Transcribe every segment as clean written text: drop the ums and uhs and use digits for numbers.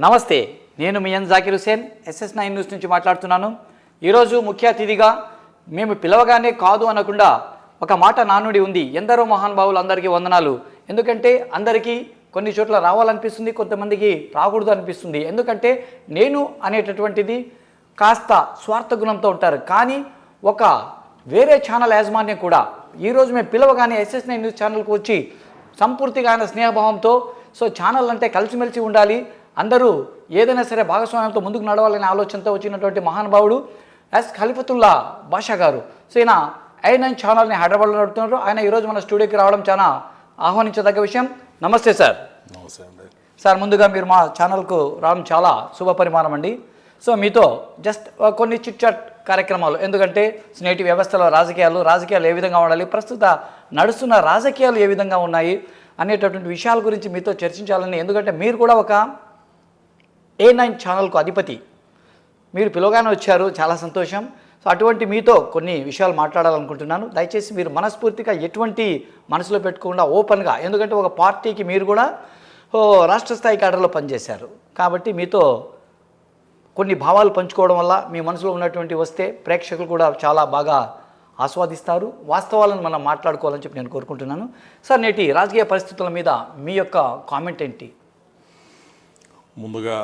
నమస్తే, నేను మీ Zakir Hussain SS9 news నుంచి మాట్లాడుతున్నాను. ఈరోజు ముఖ్య అతిథిగా మేము పిలవగానే కాదు అనకుండా ఒక మాట నానుడి ఉంది. ఎందరో మహానుభావులు అందరికీ వందనాలు. ఎందుకంటే అందరికీ కొన్ని చోట్ల రావాలనిపిస్తుంది, కొంతమందికి రాకూడదు అనిపిస్తుంది. ఎందుకంటే నేను అనేటటువంటిది కాస్త స్వార్థ గుణంతో ఉంటారు. కానీ ఒక వేరే ఛానల్ యాజమాన్యం కూడా ఈరోజు మేము పిలవగానే SS9 న్యూస్ ఛానల్కి వచ్చి సంపూర్తిగా ఆయన స్నేహభావంతో ఛానల్ అంటే కలిసిమెలిసి ఉండాలి, అందరూ ఏదైనా సరే భాగస్వామ్యంతో ముందుకు నడవాలనే ఆలోచనతో వచ్చినటువంటి మహానుభావుడు ఖలీఫతుల్లా బాషా గారు. ఈయన A9 ఛానల్ని హైదరాబాద్లో నడుపుతున్నారు. ఆయన ఈరోజు మన స్టూడియోకి రావడం చాలా ఆహ్వానించదగ్గ విషయం. నమస్తే సార్. నమస్తే అండి. సార్, ముందుగా మీరు మా ఛానల్కు రావడం చాలా శుభ పరిమాణం అండి. మీతో జస్ట్ కొన్ని చిట్ చాట్ కార్యక్రమాలు, ఎందుకంటే నేటి వ్యవస్థలో రాజకీయాలు ఏ విధంగా ఉండాలి, ప్రస్తుత నడుస్తున్న రాజకీయాలు ఏ విధంగా ఉన్నాయి అనేటటువంటి విషయాల గురించి మీతో చర్చించాలని. ఎందుకంటే మీరు కూడా ఒక A9 ఛానల్కు అధిపతి, మీరు పిలవగానే వచ్చారు, చాలా సంతోషం. అటువంటి మీతో కొన్ని విషయాలు మాట్లాడాలనుకుంటున్నాను. దయచేసి మీరు మనస్ఫూర్తిగా ఎటువంటి మనసులో పెట్టుకోకుండా ఓపెన్గా, ఎందుకంటే ఒక పార్టీకి మీరు కూడా రాష్ట్ర స్థాయి క్యాడర్లో పనిచేశారు కాబట్టి మీతో కొన్ని భావాలు పంచుకోవడం వల్ల మీ మనసులో ఉన్నటువంటి వస్తే ప్రేక్షకులు కూడా చాలా బాగా ఆస్వాదిస్తారు. వాస్తవాలను మనం మాట్లాడుకోవాలని చెప్పి నేను కోరుకుంటున్నాను. సార్, నేటి రాజకీయ పరిస్థితుల మీద మీ యొక్క కామెంట్ ఏంటి? ముందుగా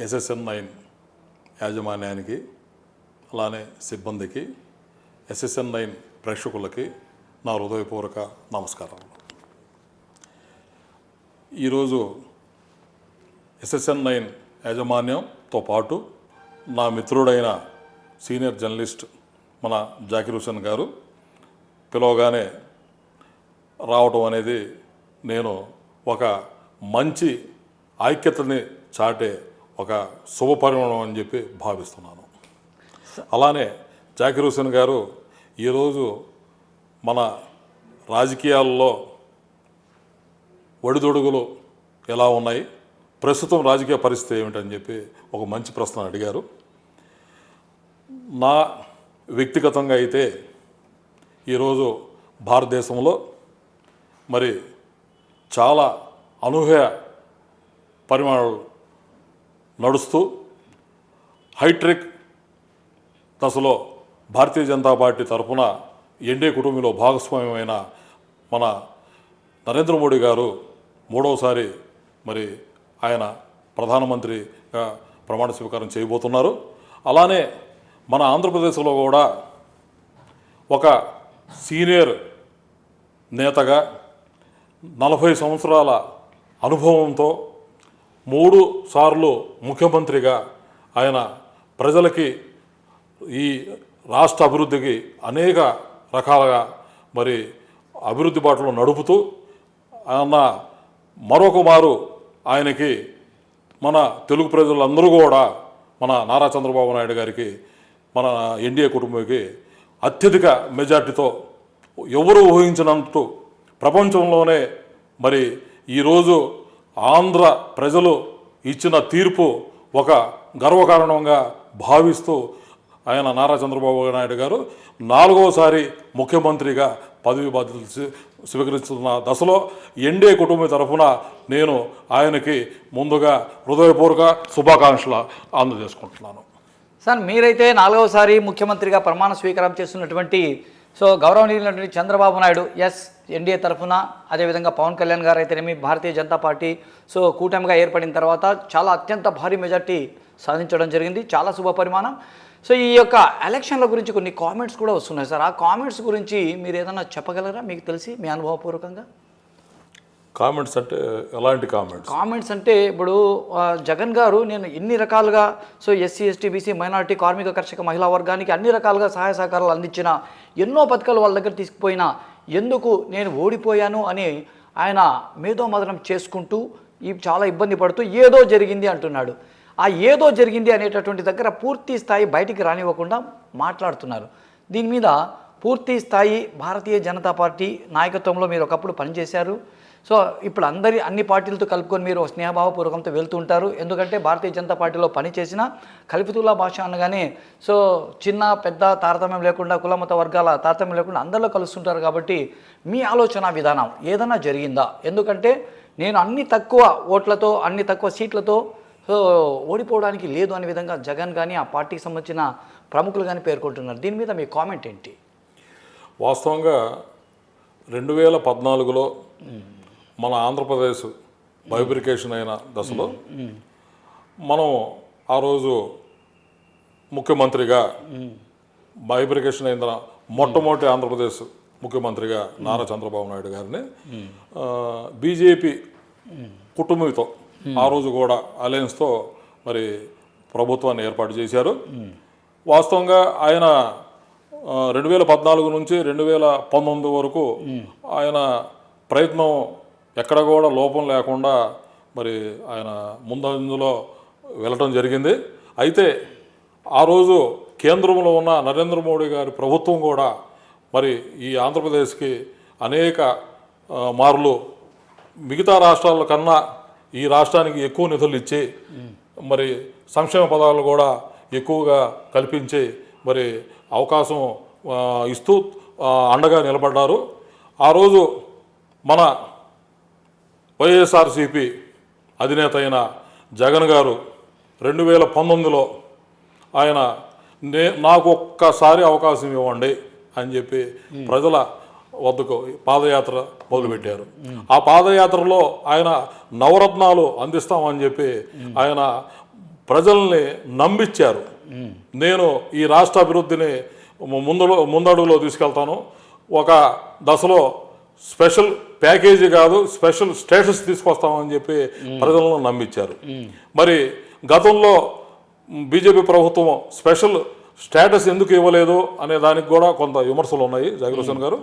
SS9 యాజమాన్యానికి, అలానే సిబ్బందికి, SS9 ప్రేక్షకులకి నా హృదయపూర్వక నమస్కారాలు. ఈరోజు SS9 యాజమాన్యంతో పాటు నా మిత్రుడైన సీనియర్ జర్నలిస్ట్ మన జాకిర్ హుసేన్ గారు పిలవగానే రావటం అనేది నేను ఒక మంచి ఐక్యతని చాటే ఒక శుభ పరిమాణం అని చెప్పి భావిస్తున్నాను. అలానే జాకిర్ హుసేన్ గారు ఈరోజు మన రాజకీయాల్లో ఒడిదొడుగులు ఎలా ఉన్నాయి, ప్రస్తుతం రాజకీయ పరిస్థితి ఏమిటని చెప్పి ఒక మంచి ప్రశ్న అడిగారు. నా వ్యక్తిగతంగా అయితే ఈరోజు భారతదేశంలో మరి చాలా అనూహ్య పరిమాణాలు నడుస్తూ హైట్రిక్ దశలో భారతీయ జనతా పార్టీ తరఫున ఎన్డీఏ కుటుంబంలో భాగస్వామ్యమైన మన నరేంద్ర మోడీ గారు మూడవసారి మరి ఆయన ప్రధానమంత్రిగా ప్రమాణ స్వీకారం చేయబోతున్నారు. అలానే మన ఆంధ్రప్రదేశ్లో కూడా ఒక సీనియర్ నేతగా 40 సంవత్సరాల అనుభవంతో 3 సార్లు ముఖ్యమంత్రిగా ఆయన ప్రజలకి ఈ రాష్ట్ర అభివృద్ధికి అనేక రకాలుగా మరి అభివృద్ధి బాటలో నడుపుతూ ఆయన మరొక మారు ఆయనకి మన తెలుగు ప్రజలందరూ కూడా మన నారా చంద్రబాబు నాయుడు గారికి, మన ఎన్డీఏ కుటుంబానికి అత్యధిక మెజార్టీతో ఎవరు ఊహించినంత ప్రపంచంలోనే మరి ఈరోజు ఆంధ్ర ప్రజలు ఇచ్చిన తీర్పు ఒక గర్వకారణంగా భావిస్తూ ఆయన నారా చంద్రబాబు నాయుడు గారు 4వసారి ముఖ్యమంత్రిగా పదవి బాధ్యతలు స్వీకరిస్తున్న దశలో ఎన్డీఏ కుటుంబం తరఫున నేను ఆయనకి ముందుగా హృదయపూర్వక శుభాకాంక్షలు అందజేసుకుంటున్నాను. సార్, మీరైతే 4వసారి ముఖ్యమంత్రిగా ప్రమాణ స్వీకారం చేస్తున్నటువంటి గౌరవనీయులైనటువంటి చంద్రబాబు నాయుడు ఎన్డీఏ తరఫున, అదేవిధంగా పవన్ కళ్యాణ్ గారు అయితేనేమి భారతీయ జనతా పార్టీ కూటమిగా ఏర్పడిన తర్వాత చాలా అత్యంత భారీ మెజార్టీ సాధించడం జరిగింది. చాలా శుభ పరిమాణం. ఈ యొక్క ఎలక్షన్ల గురించి కొన్ని కామెంట్స్ కూడా వస్తున్నాయి సార్. ఆ కామెంట్స్ గురించి మీరు ఏదైనా చెప్పగలరా, మీకు తెలిసి మీ అనుభవపూర్వకంగా? కామెంట్స్ అంటే ఎలాంటి కామెంట్స్? కామెంట్స్ అంటే ఇప్పుడు జగన్ గారు నేను ఎన్ని రకాలుగా SC, ST, BC, మైనారిటీ, కార్మిక, కర్షక, మహిళా వర్గానికి అన్ని రకాలుగా సహాయ సహకారాలు అందించిన, ఎన్నో పథకాలు వాళ్ళ దగ్గర తీసుకుపోయినా ఎందుకు నేను ఓడిపోయాను అని ఆయన మేధోమదనం చేసుకుంటూ చాలా ఇబ్బంది పడుతూ ఏదో జరిగింది అంటున్నాడు. ఆ ఏదో జరిగింది అనేటటువంటి దగ్గర పూర్తి స్థాయి బయటికి రానివ్వకుండా మాట్లాడుతున్నారు. దీని మీద పూర్తి స్థాయి భారతీయ జనతా పార్టీ నాయకత్వంలో మీరు ఒకప్పుడు పనిచేశారు. ఇప్పుడు అన్ని పార్టీలతో కలుపుకొని మీరు స్నేహభావపూర్వకంతో వెళ్తూ ఉంటారు. ఎందుకంటే భారతీయ జనతా పార్టీలో పనిచేసిన ఖలీఫతుల్లా బాషా అనగానే చిన్న పెద్ద తారతమ్యం లేకుండా, కులమత వర్గాల తారతమ్యం లేకుండా అందరిలో కలుస్తుంటారు. కాబట్టి మీ ఆలోచన విధానం ఏదైనా జరిగిందా? ఎందుకంటే నేను అన్ని తక్కువ ఓట్లతో, అన్ని తక్కువ సీట్లతో సో ఓడిపోవడానికి లేదు అనే విధంగా జగన్ కానీ ఆ పార్టీకి సంబంధించిన ప్రముఖులు కానీ పేర్కొంటున్నారు. దీని మీద మీ కామెంట్ ఏంటి? వాస్తవంగా 2014లో మన ఆంధ్రప్రదేశ్ బైబ్రికేషన్ అయిన దశలో మనం ఆ రోజు ముఖ్యమంత్రిగా బైబ్రికేషన్ అయిన మొట్టమొదటి ఆంధ్రప్రదేశ్ ముఖ్యమంత్రిగా నారా చంద్రబాబు నాయుడు గారిని బీజేపీ కుటుంబంతో ఆ రోజు కూడా అలయన్స్తో మరి ప్రభుత్వాన్ని ఏర్పాటు చేశారు. వాస్తవంగా ఆయన 2014 నుంచి 2019 వరకు ఆయన ప్రయత్నం ఎక్కడ కూడా లోపం లేకుండా మరి ఆయన ముందంజలో వెళ్ళటం జరిగింది. అయితే ఆ రోజు కేంద్రంలో ఉన్న నరేంద్ర మోడీ గారి ప్రభుత్వం కూడా మరి ఈ ఆంధ్రప్రదేశ్కి అనేక మార్లు మిగతా రాష్ట్రాల కన్నా ఈ రాష్ట్రానికి ఎక్కువ నిధులు ఇచ్చి మరి సంక్షేమ పదాలు కూడా ఎక్కువగా కల్పించి మరి అవకాశం ఇస్తూ అండగా నిలబడ్డారు. ఆ రోజు మన వైఎస్ఆర్సిపి అధినేత అయిన జగన్ గారు 2019లో ఆయన నాకు ఒక్కసారి అవకాశం ఇవ్వండి అని చెప్పి ప్రజల వద్దకు పాదయాత్ర మొదలుపెట్టారు. ఆ పాదయాత్రలో ఆయన నవరత్నాలు అందిస్తామని చెప్పి ఆయన ప్రజల్ని నమ్మించారు. నేను ఈ రాష్ట్ర అభివృద్ధిని ముందడుగులో తీసుకెళ్తాను, ఒక దశలో స్పెషల్ ప్యాకేజీ కాదు స్పెషల్ స్టేటస్ తీసుకొస్తామని చెప్పి ప్రజలను నమ్మించారు. మరి గతంలో బీజేపీ ప్రభుత్వం స్పెషల్ స్టేటస్ ఎందుకు ఇవ్వలేదు అనే దానికి కూడా కొంత విమర్శలు ఉన్నాయి జగన్ గారు.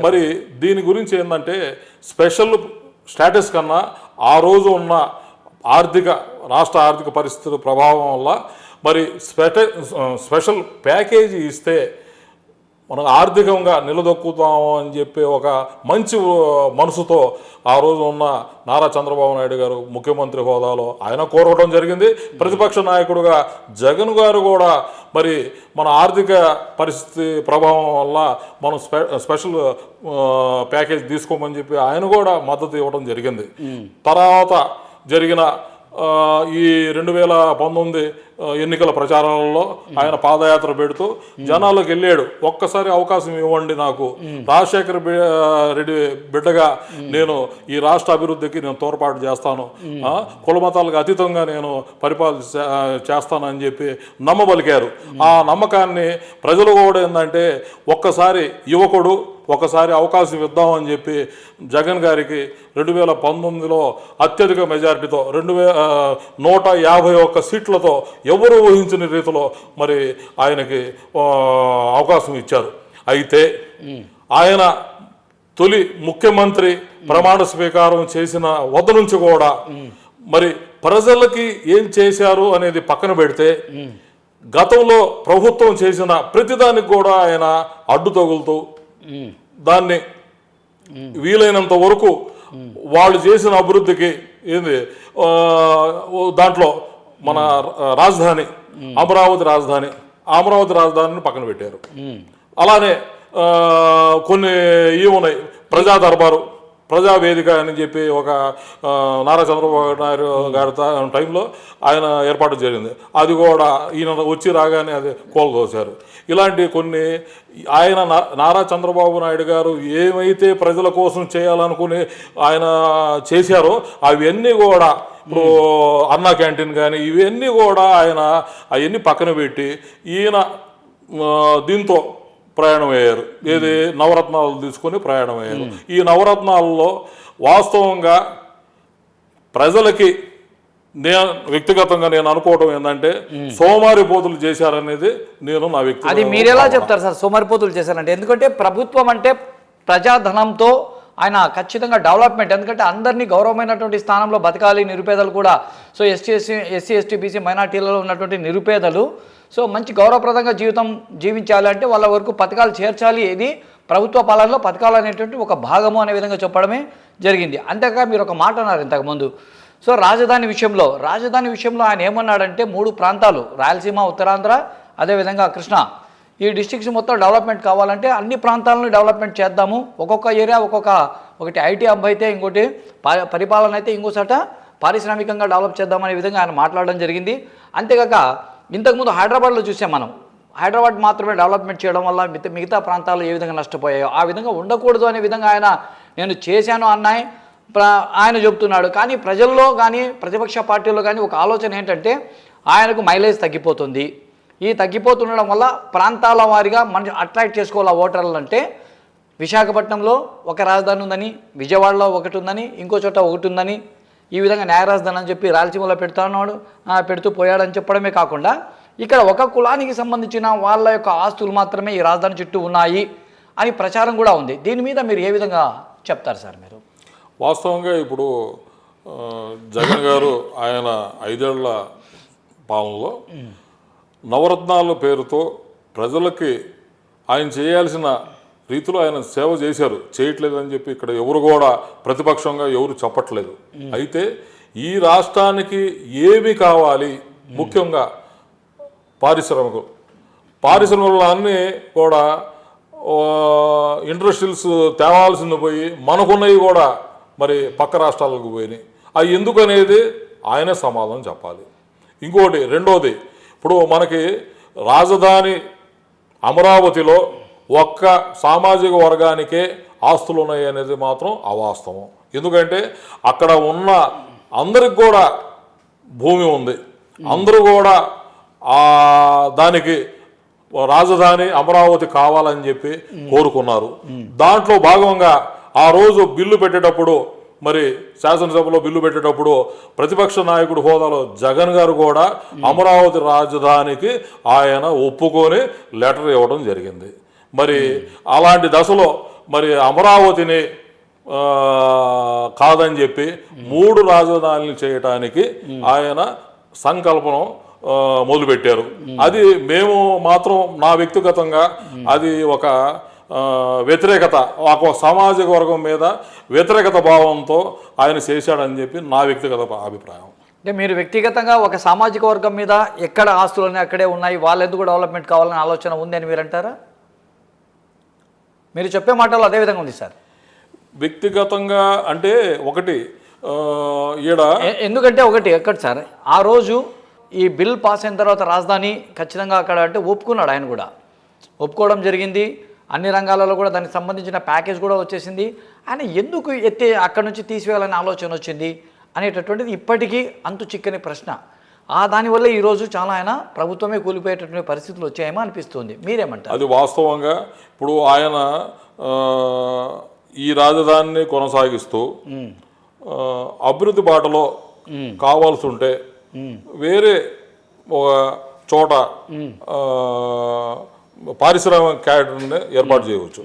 మరి దీని గురించి ఏంటంటే స్పెషల్ స్టేటస్ కన్నా ఆ రోజు ఉన్న రాష్ట్ర ఆర్థిక పరిస్థితుల ప్రభావం వల్ల మరి స్పెషల్ ప్యాకేజీ ఇస్తే మనం ఆర్థికంగా నిలదొక్కుతాము అని చెప్పి ఒక మంచి మనసుతో ఆ రోజు ఉన్న నారా చంద్రబాబు నాయుడు గారు ముఖ్యమంత్రి హోదాలో ఆయన కోరవడం జరిగింది. ప్రతిపక్ష నాయకుడుగా జగన్ గారు కూడా మరి మన ఆర్థిక పరిస్థితి ప్రభావం వల్ల మనం స్పెషల్ ప్యాకేజ్ తీసుకోమని చెప్పి ఆయన కూడా మద్దతు ఇవ్వడం జరిగింది. తర్వాత జరిగిన ఈ 2019 ఎన్నికల ప్రచారంలో ఆయన పాదయాత్ర పెడుతూ జనాలకు వెళ్ళాడు, ఒక్కసారి అవకాశం ఇవ్వండి నాకు, రాజశేఖర రెడ్డి బిడ్డగా నేను ఈ రాష్ట్ర అభివృద్ధికి నేను తోడ్పాటు చేస్తాను, కులమతాలకు అతీతంగా నేను పరిపాలన చేస్తానని చెప్పి నమ్మబలికారు. ఆ నమ్మకాన్ని ప్రజలు కూడా ఏంటంటే ఒక్కసారి యువకుడు ఒకసారి అవకాశం ఇద్దామని చెప్పి జగన్ గారికి 2019లో అత్యధిక మెజారిటీతో 151 సీట్లతో ఎవరు ఊహించిన రీతిలో మరి ఆయనకి అవకాశం ఇచ్చారు. అయితే ఆయన తొలి ముఖ్యమంత్రి ప్రమాణ స్వీకారం చేసిన వద్ద నుంచి కూడా మరి ప్రజలకి ఏం చేశారు అనేది పక్కన పెడితే గతంలో ప్రభుత్వం చేసిన ప్రతిదానికి కూడా ఆయన అడ్డు తగులుతూ దాన్ని వీలైనంత వరకు వాళ్ళు చేసిన అభివృద్ధికి ఏంది దాంట్లో మన రాజధాని అమరావతి రాజధానిని పక్కన పెట్టారు. అలానే కొన్ని ఉన్నాయి, ప్రజా దర్బారు ప్రజావేదిక అని చెప్పి ఒక నారా చంద్రబాబు నాయుడు గారి టైంలో ఆయన ఏర్పాటు జరిగింది, అది కూడా ఈయన వచ్చి రాగానే అది కోల్దోశారు. ఇలాంటి కొన్ని ఆయన నారా చంద్రబాబు నాయుడు గారు ఏమైతే ప్రజల కోసం చేయాలనుకుని ఆయన చేశారో అవన్నీ కూడా ఇప్పుడు అన్నా క్యాంటీన్ కానీ ఇవన్నీ కూడా ఆయన అవన్నీ పక్కన పెట్టి ఈయన దీంతో ప్రయాణం అయ్యారు. ఏది నవరత్నాలు తీసుకొని ప్రయాణం అయ్యారు. ఈ నవరత్నాలలో వాస్తవంగా ప్రజలకి వ్యక్తిగతంగా నేను అనుకోవడం ఏంటంటే సోమారిపోతులు చేశారనేది నా వ్యక్తి. అది మీరు ఎలా చెప్తారు సార్ సోమారిపోతులు చేశారంటే? ఎందుకంటే ప్రభుత్వం అంటే ప్రజాధనంతో ఆయన ఖచ్చితంగా డెవలప్మెంట్, ఎందుకంటే అందరినీ గౌరవమైనటువంటి స్థానంలో బతకాలి, నిరుపేదలు కూడా. సో ఎస్సీ ఎస్టీ బీసీ మైనార్టీలలో ఉన్నటువంటి నిరుపేదలు సో మంచి గౌరవప్రదంగా జీవితం జీవించాలి అంటే వాళ్ళ వరకు పథకాలు చేర్చాలి. ఇది ప్రభుత్వ పాలనలో పథకాలు అనేటువంటి ఒక భాగము అనే విధంగా చెప్పడమే జరిగింది. అంతేకాక మీరు ఒక మాట అన్నారు ఇంతకుముందు, సో రాజధాని విషయంలో ఆయన ఏమన్నాడంటే 3 ప్రాంతాలు రాయలసీమ, ఉత్తరాంధ్ర, అదేవిధంగా కృష్ణ, ఈ డిస్ట్రిక్ట్స్ మొత్తం డెవలప్మెంట్ కావాలంటే అన్ని ప్రాంతాలను డెవలప్మెంట్ చేద్దాము, ఒక్కొక్క ఏరియా ఒకటి ఐటీ హబ్ అయితే ఇంకోటి పరిపాలన అయితే ఇంకోసట పారిశ్రామికంగా డెవలప్ చేద్దామనే విధంగా ఆయన మాట్లాడడం జరిగింది. అంతేకాక ఇంతకుముందు హైదరాబాద్లో చూసాం మనం, హైదరాబాద్ మాత్రమే డెవలప్మెంట్ చేయడం వల్ల మిగతా ప్రాంతాలు ఏ విధంగా నష్టపోయాయో ఆ విధంగా ఉండకూడదు అనే విధంగా ఆయన నేను చేశాను అన్నాయి ఆయన చెబుతున్నాడు. కానీ ప్రజల్లో కానీ ప్రతిపక్ష పార్టీల్లో కానీ ఒక ఆలోచన ఏంటంటే ఆయనకు మైలేజ్ తగ్గిపోతుంది, ఈ తగ్గిపోతుండడం వల్ల ప్రాంతాల వారీగా మనం అట్రాక్ట్ చేసుకోవాలి ఓటర్లు. అంటే విశాఖపట్నంలో ఒక రాజధాని ఉందని, విజయవాడలో ఒకటి ఉందని, ఇంకో చోట ఒకటి ఉందని, ఈ విధంగా న్యాయ రాజధాని అని చెప్పి రాయలసీమలో పెడుతూ పోయాడని చెప్పడమే కాకుండా ఇక్కడ ఒక కులానికి సంబంధించిన వాళ్ళ యొక్క ఆస్తులు మాత్రమే ఈ రాజధాని చుట్టూ ఉన్నాయి అని ప్రచారం కూడా ఉంది. దీని మీద మీరు ఏ విధంగా చెప్తారు సార్ మీరు? వాస్తవంగా ఇప్పుడు జగన్ గారు ఆయన 5 ఏళ్ల పాలనలో నవరత్నాల పేరుతో ప్రజలకి ఆయన చేయాల్సిన రీతిలో ఆయన సేవ చేశారు. చేయట్లేదని చెప్పి ఇక్కడ ఎవరు కూడా ప్రతిపక్షంగా ఎవరు చెప్పట్లేదు. అయితే ఈ రాష్ట్రానికి ఏమి కావాలి, ముఖ్యంగా పారిశ్రమలన్నీ కూడా ఇండస్ట్రీస్ తేవాల్సింది పోయి మనకున్నవి కూడా మరి పక్క రాష్ట్రాలకు పోయినాయి. అవి ఎందుకు అనేది ఆయనే సమాధానం చెప్పాలి. ఇంకోటి రెండోది, ఇప్పుడు మనకి రాజధాని అమరావతిలో ఒక్క సామాజిక వర్గానికే ఆస్తులు ఉన్నాయి అనేది మాత్రం అవాస్తవం. ఎందుకంటే అక్కడ ఉన్న అందరికి కూడా భూమి ఉంది, అందరూ కూడా దానికి రాజధాని అమరావతి కావాలని చెప్పి కోరుకున్నారు. దాంట్లో భాగంగా ఆ రోజు బిల్లు పెట్టేటప్పుడు, మరి శాసనసభలో బిల్లు పెట్టేటప్పుడు ప్రతిపక్ష నాయకుడు హోదాలో జగన్ గారు కూడా అమరావతి రాజధానికి ఆయన ఒప్పుకొని లెటర్ ఇవ్వడం జరిగింది. మరి అలాంటి దశలో మరి అమరావతిని కాదని చెప్పి 3 రాజధానులు చేయటానికి ఆయన సంకల్పం మొదలుపెట్టారు. అది మేము మాత్రం నా వ్యక్తిగతంగా అది ఒక వ్యతిరేకత, ఒక సామాజిక వర్గం మీద వ్యతిరేకత భావంతో ఆయన చేశాడని చెప్పి నా వ్యక్తిగత అభిప్రాయం. అంటే మీరు వ్యక్తిగతంగా ఒక సామాజిక వర్గం మీద ఎక్కడ ఆస్తులన్నీ అక్కడే ఉన్నాయి, వాళ్ళు ఎందుకు డెవలప్మెంట్ కావాలనే ఆలోచన ఉంది అని మీరు అంటారా? మీరు చెప్పే మాటలు అదే విధంగా ఉంది సార్. వ్యక్తిగతంగా అంటే ఒకటి ఎందుకంటే ఎక్కడ సార్ ఆ రోజు ఈ బిల్ పాస్ అయిన తర్వాత రాజధాని ఖచ్చితంగా అక్కడ అంటే ఒప్పుకున్నాడు, ఆయన కూడా ఒప్పుకోవడం జరిగింది. అన్ని రంగాలలో కూడా దానికి సంబంధించిన ప్యాకేజ్ కూడా వచ్చేసింది. ఆయన ఎందుకు అక్కడి నుంచి తీసివేయాలనే ఆలోచన వచ్చింది అనేటటువంటిది ఇప్పటికీ అంతు చిక్కని ప్రశ్న. దానివల్ల ఈరోజు చాలా ఆయన ప్రభుత్వమే కూలిపోయేటటువంటి పరిస్థితులు వచ్చాయేమో అనిపిస్తుంది. మీరేమంటారు? అది వాస్తవంగా ఇప్పుడు ఆయన ఈ రాజధానిని కొనసాగిస్తూ అభివృద్ధి బాటలో కావాల్సి ఉంటే వేరే ఒక చోట పారిశ్రామిక క్యాడర్ని ఏర్పాటు చేయవచ్చు.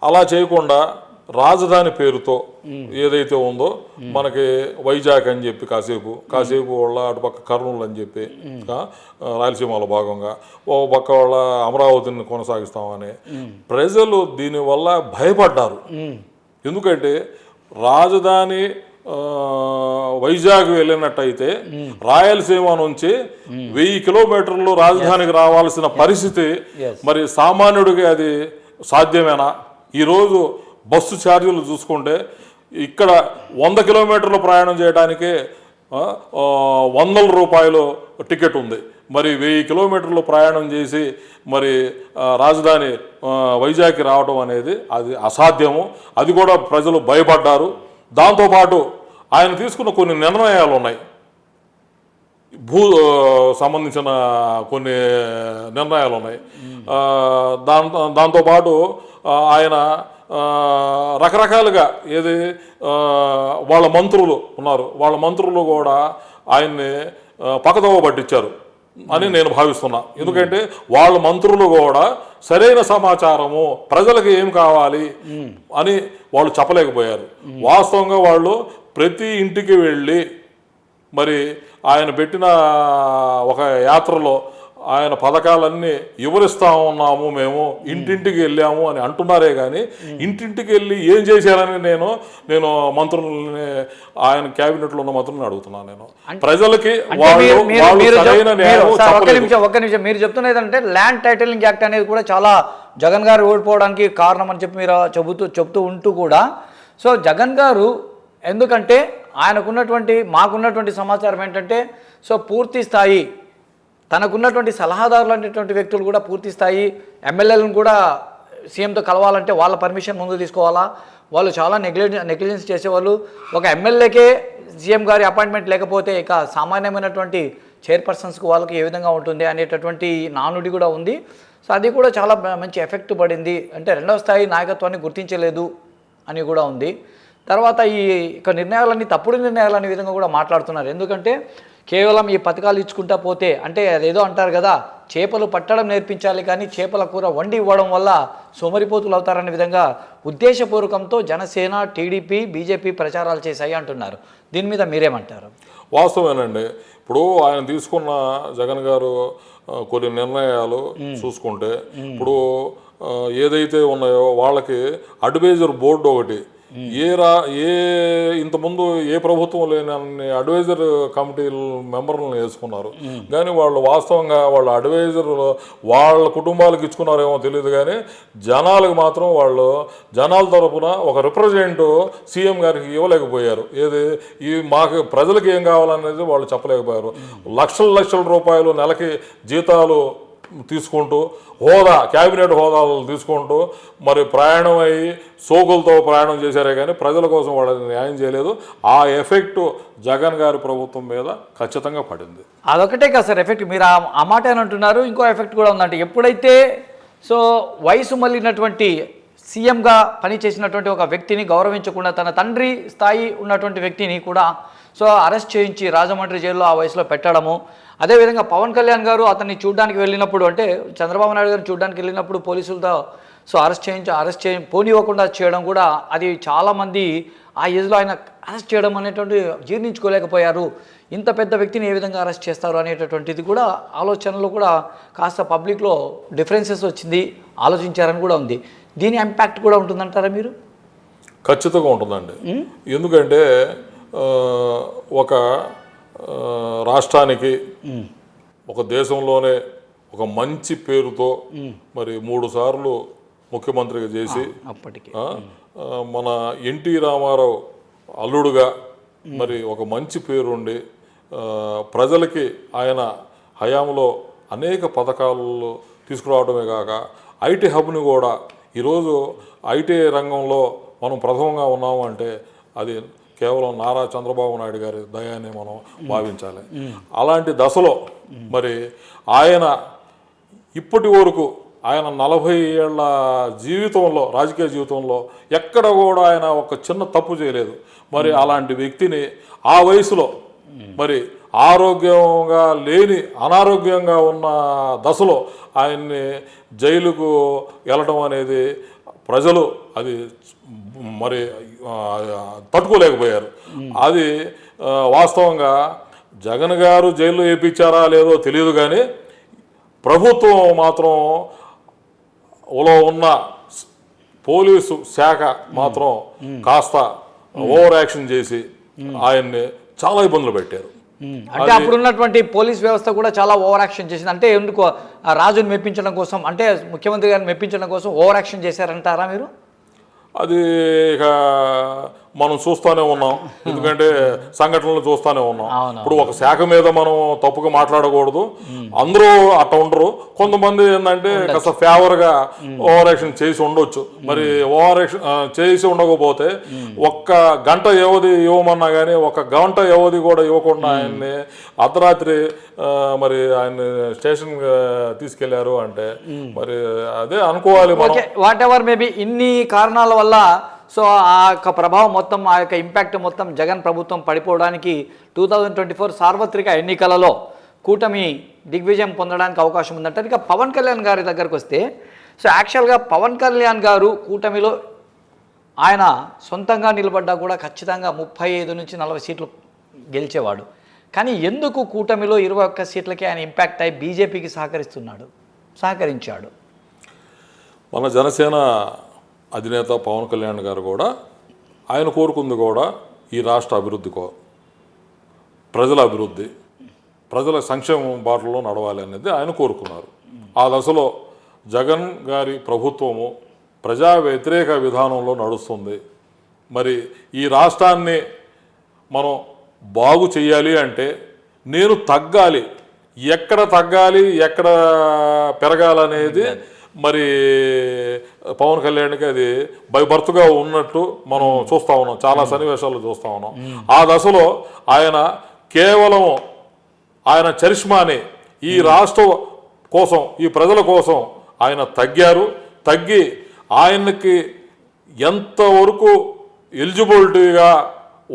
అలా చేయకుండా రాజధాని పేరుతో ఏదైతే ఉందో మనకి వైజాగ్ అని చెప్పి కాసేపు వాళ్ళ అటుపక్క కర్నూలు అని చెప్పి రాయలసీమలో భాగంగా ఓ పక్క వాళ్ళ అమరావతిని కొనసాగిస్తామని ప్రజలు దీనివల్ల భయపడ్డారు. ఎందుకంటే రాజధాని వైజాగ్ వెళ్ళినట్టయితే రాయలసీమ నుంచి 1000 కిలోమీటర్లు రాజధానికి రావాల్సిన పరిస్థితి మరి సామాన్యుడికి అది సాధ్యమేనా? ఈరోజు బస్సు ఛార్జీలు చూసుకుంటే ఇక్కడ 100 కిలోమీటర్లు ప్రయాణం చేయడానికి 100 రూపాయలు టికెట్ ఉంది. మరి 1000 కిలోమీటర్లు ప్రయాణం చేసి మరి రాజధాని వైజాగ్కి రావడం అనేది అది అసాధ్యము. అది కూడా ప్రజలు భయపడ్డారు. దాంతోపాటు ఆయన తీసుకున్న కొన్ని నిర్ణయాలు ఉన్నాయి, సంబంధించిన కొన్ని నిర్ణయాలు ఉన్నాయి. దాంతోపాటు ఆయన రకరకాలుగా వాళ్ళ మంత్రులు ఉన్నారు, వాళ్ళ మంత్రులు కూడా ఆయన్ని పక్కదోవ పట్టించారు అని నేను భావిస్తున్నా. ఎందుకంటే వాళ్ళ మంత్రులు కూడా సరైన సమాచారము ప్రజలకు ఏం కావాలి అని వాళ్ళు చెప్పలేకపోయారు. వాస్తవంగా వాళ్ళు ప్రతి ఇంటికి వెళ్ళి మరి ఆయన పెట్టిన ఒక యాత్రలో ఆయన పథకాలన్నీ వివరిస్తూ ఉన్నాము, మేము ఇంటింటికి వెళ్ళాము అని అంటున్నారే కానీ ఇంటింటికి వెళ్ళి ఏం చేశారని నేను మంత్రులని, ఆయన క్యాబినెట్లో ఉన్న మంత్రులను అడుగుతున్నాను. నేను ప్రజలకి ఒక్క నిమిషం మీరు చెప్తున్నది అంటే ల్యాండ్ టైటిలింగ్ యాక్ట్ అనేది కూడా చాలా జగన్ గారు ఓడిపోవడానికి కారణం అని చెప్పి మీరు చెబుతూ ఉంటూ కూడా, సో జగన్ గారు ఎందుకంటే మాకున్నటువంటి సమాచారం ఏంటంటే సో పూర్తి స్థాయి తనకున్నటువంటి సలహాదారులు అనేటువంటి వ్యక్తులు కూడా పూర్తి స్థాయి ఎమ్మెల్యేలను కూడా సీఎంతో కలవాలంటే వాళ్ళ పర్మిషన్ ముందు తీసుకోవాలా, వాళ్ళు చాలా నెగ్లిజెన్స్ చేసేవాళ్ళు. ఒక ఎమ్మెల్యేకే సీఎం గారి అపాయింట్మెంట్ లేకపోతే ఇక సామాన్యమైనటువంటి చైర్పర్సన్స్కి వాళ్ళకి ఏ విధంగా ఉంటుంది అనేటటువంటి నానుడి కూడా ఉంది. సో అది కూడా చాలా మంచి ఎఫెక్ట్ పడింది. అంటే రెండవ స్థాయి నాయకత్వాన్ని గుర్తించలేదు అని కూడా ఉంది. తర్వాత ఇక నిర్ణయాలన్నీ తప్పుడు నిర్ణయాలు అనే విధంగా కూడా మాట్లాడుతున్నారు. ఎందుకంటే కేవలం ఈ పథకాలు ఇచ్చుకుంటా పోతే అంటే అదేదో అంటారు కదా, చేపలు పట్టడం నేర్పించాలి కానీ చేపల కూర వండి ఇవ్వడం వల్ల సోమరిపోతులు అవుతారనే విధంగా ఉద్దేశపూర్వకంతో జనసేన, టీడీపీ, బీజేపీ ప్రచారాలు చేశాయి అంటున్నారు. దీని మీద మీరేమంటారు? వాస్తవేనండి. ఇప్పుడు ఆయన తీసుకున్న జగన్ గారు కొన్ని నిర్ణయాలు చూసుకుంటే ఇప్పుడు ఏదైతే ఉన్నాయో వాళ్ళకి అడ్వైజర్ బోర్డు ఒకటి ఇంతకుముందు ఏ ప్రభుత్వం లేని అడ్వైజర్ కమిటీలు మెంబర్లను వేసుకున్నారు. కానీ వాళ్ళు వాస్తవంగా వాళ్ళ అడ్వైజర్ వాళ్ళ కుటుంబాలకు ఇచ్చుకున్నారేమో తెలియదు కానీ జనాలకు మాత్రం వాళ్ళు జనాల తరపున ఒక రిప్రజెంట్ సీఎం గారికి ఇవ్వలేకపోయారు. మాకు ప్రజలకు ఏం కావాలనేది వాళ్ళు చెప్పలేకపోయారు. లక్షల రూపాయలు నెలకి జీతాలు తీసుకుంటూ క్యాబినెట్ హోదాలు తీసుకుంటూ మరి ప్రయాణం అయ్యి సోకులతో ప్రయాణం చేశారే కానీ ప్రజల కోసం వాళ్ళని న్యాయం చేయలేదు. ఆ ఎఫెక్ట్ జగన్ గారి ప్రభుత్వం మీద ఖచ్చితంగా పడింది. అదొకటే కదా సార్ ఎఫెక్ట్, మీరు ఆ మాట అని అంటున్నారు. ఇంకో ఎఫెక్ట్ కూడా ఉందంటే ఎప్పుడైతే సో వయసు మళ్ళినటువంటి సీఎంగా పనిచేసినటువంటి ఒక వ్యక్తిని గౌరవించకుండా తన తండ్రి స్థాయి ఉన్నటువంటి వ్యక్తిని కూడా సో అరెస్ట్ చేయించి రాజమండ్రి జైల్లో ఆ వయసులో పెట్టడము. అదేవిధంగా పవన్ కళ్యాణ్ గారు అతన్ని చూడడానికి వెళ్ళినప్పుడు అంటే చంద్రబాబు నాయుడు గారిని చూడడానికి వెళ్ళినప్పుడు పోలీసులతో సో అరెస్ట్ పోనివ్వకుండా చేయడం కూడా అది చాలామంది ఆ ఏజ్లో ఆయన అరెస్ట్ చేయడం అనేటువంటి జీర్ణించుకోలేకపోయారు. ఇంత పెద్ద వ్యక్తిని ఏ విధంగా అరెస్ట్ చేస్తారు అనేటటువంటిది కూడా ఆలోచనలో కూడా కాస్త పబ్లిక్లో డిఫరెన్సెస్ వచ్చింది, ఆలోచించారని కూడా ఉంది. దీని ఇంపాక్ట్ కూడా ఉంటుందంటారా మీరు? ఖచ్చితంగా ఉంటుందండి. ఎందుకంటే ఒక రాష్ట్రానికి ఒక దేశంలోనే ఒక మంచి పేరుతో మరి 3 సార్లు ముఖ్యమంత్రిగా చేసి అప్పటికి మన ఎన్టీ రామారావు అల్లుడుగా మరి ఒక మంచి పేరుండి ప్రజలకి ఆయన హయాంలో అనేక పథకాలు తీసుకురావడమే కాక ఐటీ హబ్ని కూడా ఈరోజు ఐటీ రంగంలో మనం ప్రథమంగా ఉన్నాము అంటే అది కేవలం నారా చంద్రబాబు నాయుడు గారి దయాన్ని మనం భావించాలి. అలాంటి దశలో మరి ఆయన ఇప్పటి వరకు ఆయన 40 ఏళ్ల జీవితంలో రాజకీయ జీవితంలో ఎక్కడ కూడా ఆయన ఒక చిన్న తప్పు చేయలేదు. మరి అలాంటి వ్యక్తిని ఆ వయసులో మరి ఆరోగ్యంగా లేని అనారోగ్యంగా ఉన్న దశలో ఆయన్ని జైలుకు వెళ్ళడం అనేది ప్రజలు అది మరి తట్టుకోలేకపోయారు. అది వాస్తవంగా జగన్ గారు జైల్లో వేయించారా లేదో తెలియదు కానీ ప్రభుత్వం మాత్రం ఉన్న పోలీసు శాఖ మాత్రం కాస్త ఓవర్ యాక్షన్ చేసి ఆయన్ని చాలా ఇబ్బందులు పెట్టారు. అంటే అప్పుడున్నటువంటి పోలీస్ వ్యవస్థ కూడా చాలా ఓవర్ యాక్షన్ చేసింది. అంటే ఎందుకు రాజుని మెప్పించడం కోసం, అంటే ముఖ్యమంత్రి గారిని మెప్పించడం కోసం ఓవర్ యాక్షన్ చేశారంటారా మీరు? అది ఇక మనం చూస్తూనే ఉన్నాం. ఎందుకంటే సంఘటనలు చూస్తూనే ఉన్నాం. ఇప్పుడు ఒక శాఖ మీద మనం తప్పుగా మాట్లాడకూడదు. అందరూ అట్లా ఉండరు. కొంతమంది ఏంటంటే కాస్త ఫేవర్గా ఓవర్ యాక్షన్ చేసి ఉండొచ్చు. మరి ఓవర్ యాక్షన్ చేసి ఉండకపోతే ఒక్క గంట వ్యవధి ఇవ్వమన్నా కానీ 1 గంట వ్యవధి కూడా ఇవ్వకుండా ఆయన్ని అర్ధరాత్రి మరి ఆయన్ని స్టేషన్ తీసుకెళ్లారు అంటే మరి అదే అనుకోవాలి. వాట్ ఎవర్ మేబీ ఇన్ని కారణాల వల్ల సో ఆ యొక్క ప్రభావం మొత్తం, ఆ యొక్క ఇంపాక్ట్ మొత్తం జగన్ ప్రభుత్వం పడిపోవడానికి 2024 సార్వత్రిక ఎన్నికలలో కూటమి దిగ్విజయం పొందడానికి అవకాశం ఉందంటారు. ఇక పవన్ కళ్యాణ్ గారి దగ్గరకు వస్తే సో యాక్చువల్గా పవన్ కళ్యాణ్ గారు కూటమిలో ఆయన సొంతంగా నిలబడ్డా కూడా ఖచ్చితంగా 35 నుంచి 40 సీట్లు గెలిచేవాడు. కానీ ఎందుకు కూటమిలో 21 సీట్లకి ఆయన ఇంపాక్ట్ అయ్యి బీజేపీకి సహకరించాడు? మన జనసేన అధినేత పవన్ కళ్యాణ్ గారు కూడా ఆయన కోరుకుంది కూడా ఈ రాష్ట్ర అభివృద్ధి ప్రజల అభివృద్ధి, ప్రజల సంక్షేమం బాటలో నడవాలి అనేది ఆయన కోరుకున్నారు. ఆ దశలో జగన్ గారి ప్రభుత్వము ప్రజా వ్యతిరేక విధానంలో నడుస్తుంది. మరి ఈ రాష్ట్రాన్ని మనం బాగు చేయాలి అంటే నేను తగ్గాలి, ఎక్కడ తగ్గాలి ఎక్కడ పెరగాలనేది మరి పవన్ కళ్యాణ్కి అది బై బర్త్గా ఉన్నట్టు మనం చూస్తూ ఉన్నాం, చాలా సన్నివేశాలు చూస్తూ ఉన్నాం. ఆ దశలో ఆయన కేవలం ఆయన చరిష్మాని ఈ రాష్ట్ర కోసం, ఈ ప్రజల కోసం ఆయన తగ్గి ఆయనకి ఎంతవరకు ఎలిజిబిలిటీగా